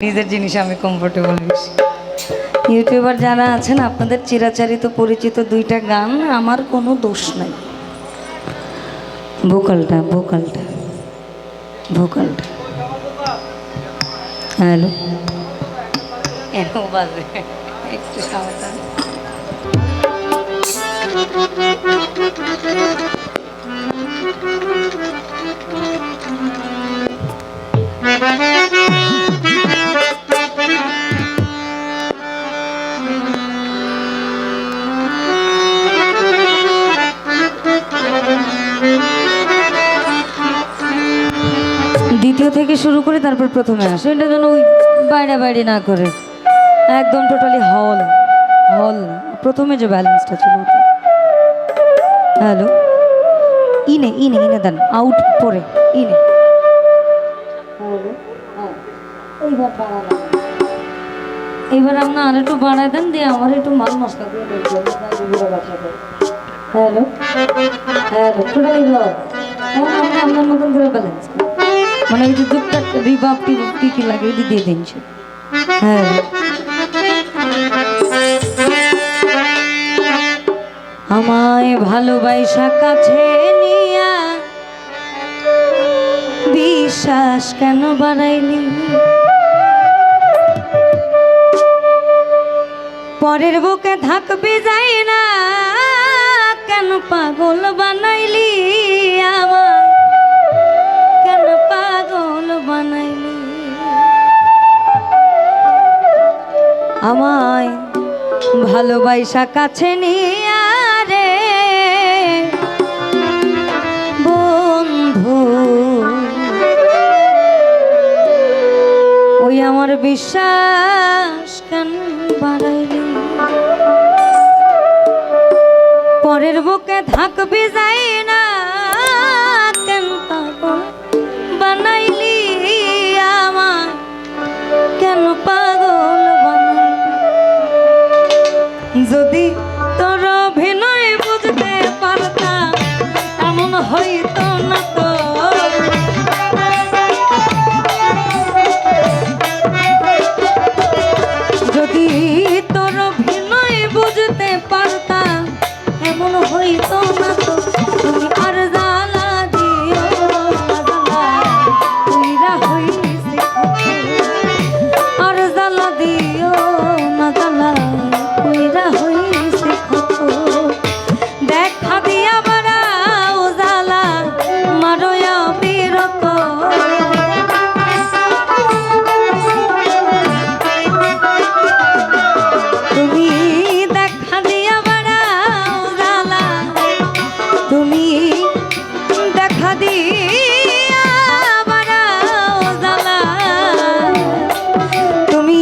নিজের জিনিস আমি কমফোর্টেবল বেশি। ইউটিউবার যারা আছেন আপনাদের চিরাচরিত পরিচিত দুইটা গান, আমার কোনো দোষ নাই। ভোকালটা ভোকালটা ভোকালটা হ্যালো এত বাজে, একটু সাবধান। দ্বিতীয় থেকে শুরু করে তারপর প্রথমে আসে, এটা যেন ওই বাইরে বাইরে না করে, একদম টোটালি হল হল না। প্রথমে যে ব্যালেন্সটা ছিল ওটা। হ্যালো ইনে ইনে ইনে দেন, আউট পরে ইনে। এইবার বাড়ানো, এইবার আপনার আর একটু বাড়ায় দেন, দিয়ে আমার একটু মাল মশলা দিয়ে হ্যালো হ্যালো টোটালি হল। এখন আপনি আপনার মতন করে ব্যালেন্স, মানে ওই যে দুধটা রিবাব টিবাব কি লাগে ওই দিয়ে দিন। হ্যাঁ আমায় ভালোবাসা কাছে নিয়া বিশ্বাস কেন বাড়াইলি, পরের বুকে থাকবি যাই না কেন পাগল বানাইলি, আমায় কেন পাগল বানাইলি, আমায় ভালোবাসা কাছে নিয়া রে বন্ধু, ওই আমার বিশ্বাস কেন বাড়াইলি, পরের বুকে থাকবি যাই না কেন পাগল বানাইলি, আমায় কেন পাগল বানাইলি। যদি তোর অভিনয় বুঝতে পারতাম এমন হইতো না তো, যদি তোর অভিনয় বুঝতে পারতাম এমন হইতো না তো, তুমি আর জ্বালা দিও তুইরা হইছে আর জ্বালা দিও না জ্বালা তুইরা হইছে কত, দেখা দিয়া বাড়াও জ্বালা মারয়া বিরত, তুমি দেখা দিয়া বাড়াও জ্বালা, তুমি দেখা দিয়া বাড়াও জ্বালা, তুমি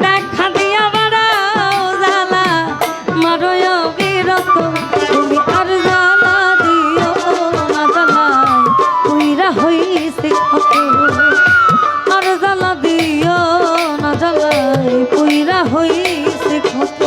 দেখা দিয়া বাড়াও জ্বালা মারয় বিরত, তুমি আর জ্বালা দিও না জ্বালা তুইরা হইছে কত, আর জ্বালা দিও না জ্বালা তুইরা হইছে কত।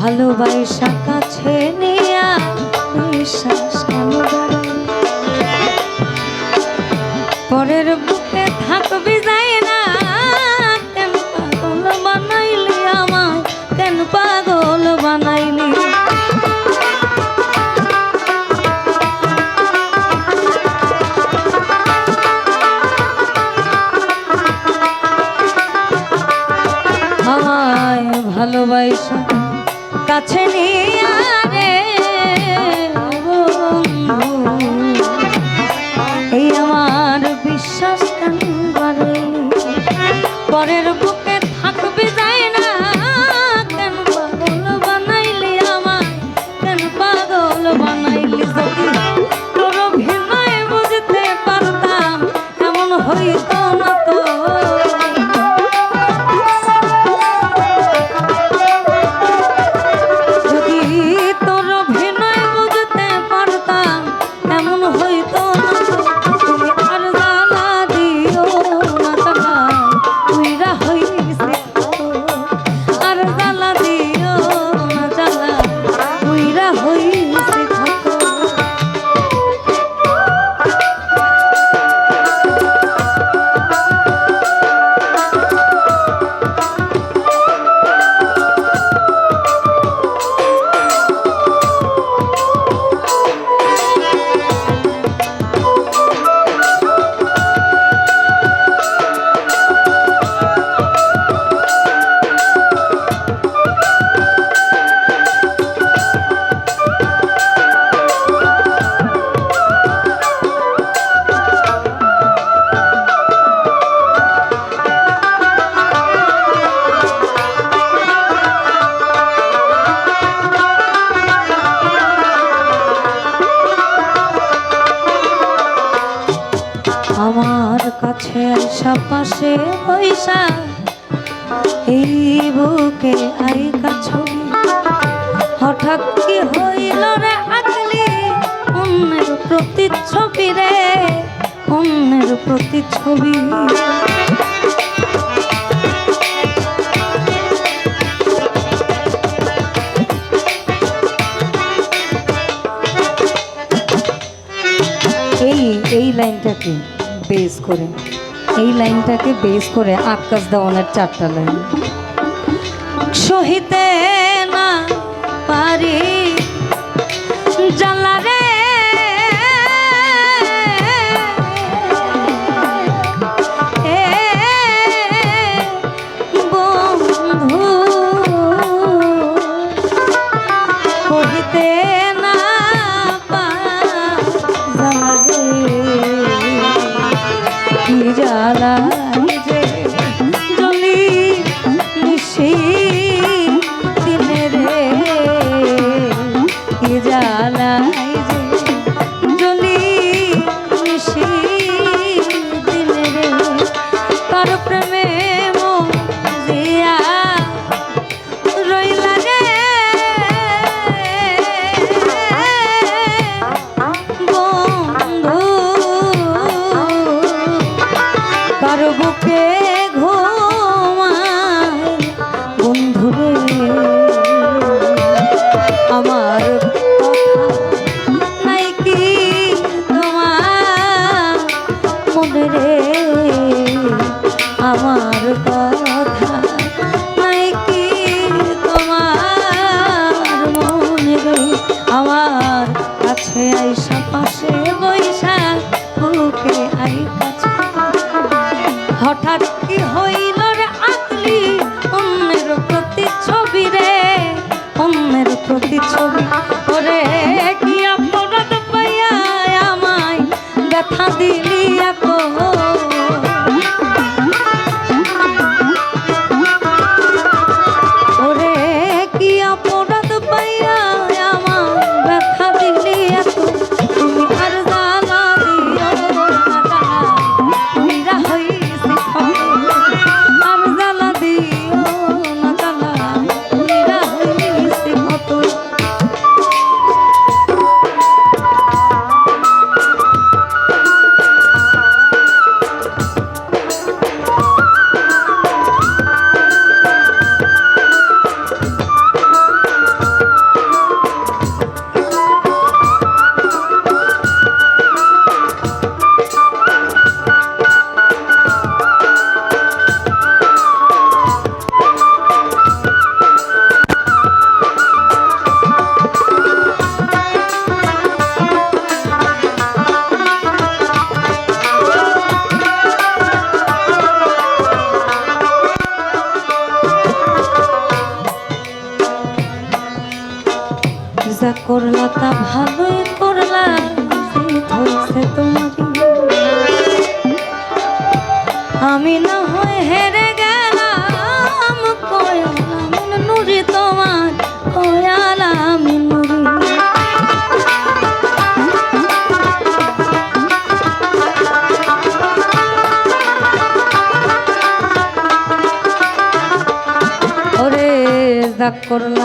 ভালোবাসা কাছে নিয়া বিশ্বাস কেন বাড়াই, পরের বুকে থাকবি যাই না কেন পাগল বানাইলি, আমায় কেন পাগল বানাইলি, আমায় ভালোবাসা কাছে নিয়ে আইসা পাশে পয়সা এই বুকে আইকা ছবি হঠাৎ কি হইল রে আগলি অন্যের প্রতিচ্ছবি রে অন্যের প্রতিচ্ছবি এই লাইনটাকে বেস করে আকাশ দেওয়ানের 4টা লাইন সহিতে না পারি জ্বালা রে বন্ধু সহিতে না জ্বালা রে কি জ্বালা যে জলি নিশি দিনে রে কি জ্বালা যে জলি নিশি দিনে রে তার প্রেমে মজিয়া রইলা রে বন্ধু কার বুকে ঘুমায় বন্ধুরে আমার কথা নাই কি তোমার মনে রে আমার কথা নাই কি তোমার মনে রে আমার কাছে আইসা পাশে বৈশা বুকে আইসা হঠাৎ কি হইল রে আগলি অন্যের প্রতিচ্ছবি রে অন্যের প্রতিচ্ছবি ওরে কি অপরাধ পাইয়া আমায় ব্যথা দিলি এত ওরে কি অপরাধ পাইয়া আমায় ব্যথা দিলি এত তুমি আর জানা দিও না মীরা হইছি আর জ্বালা দিও না জ্বালা মীরা হইছি কত যা করলা তা ভালোই করলা হয়েছে তোমারই আমি না হয় হেরে গেলাম কয়ালাম নুরি তোমার কয়ালাম নুরি ওরে যা করলা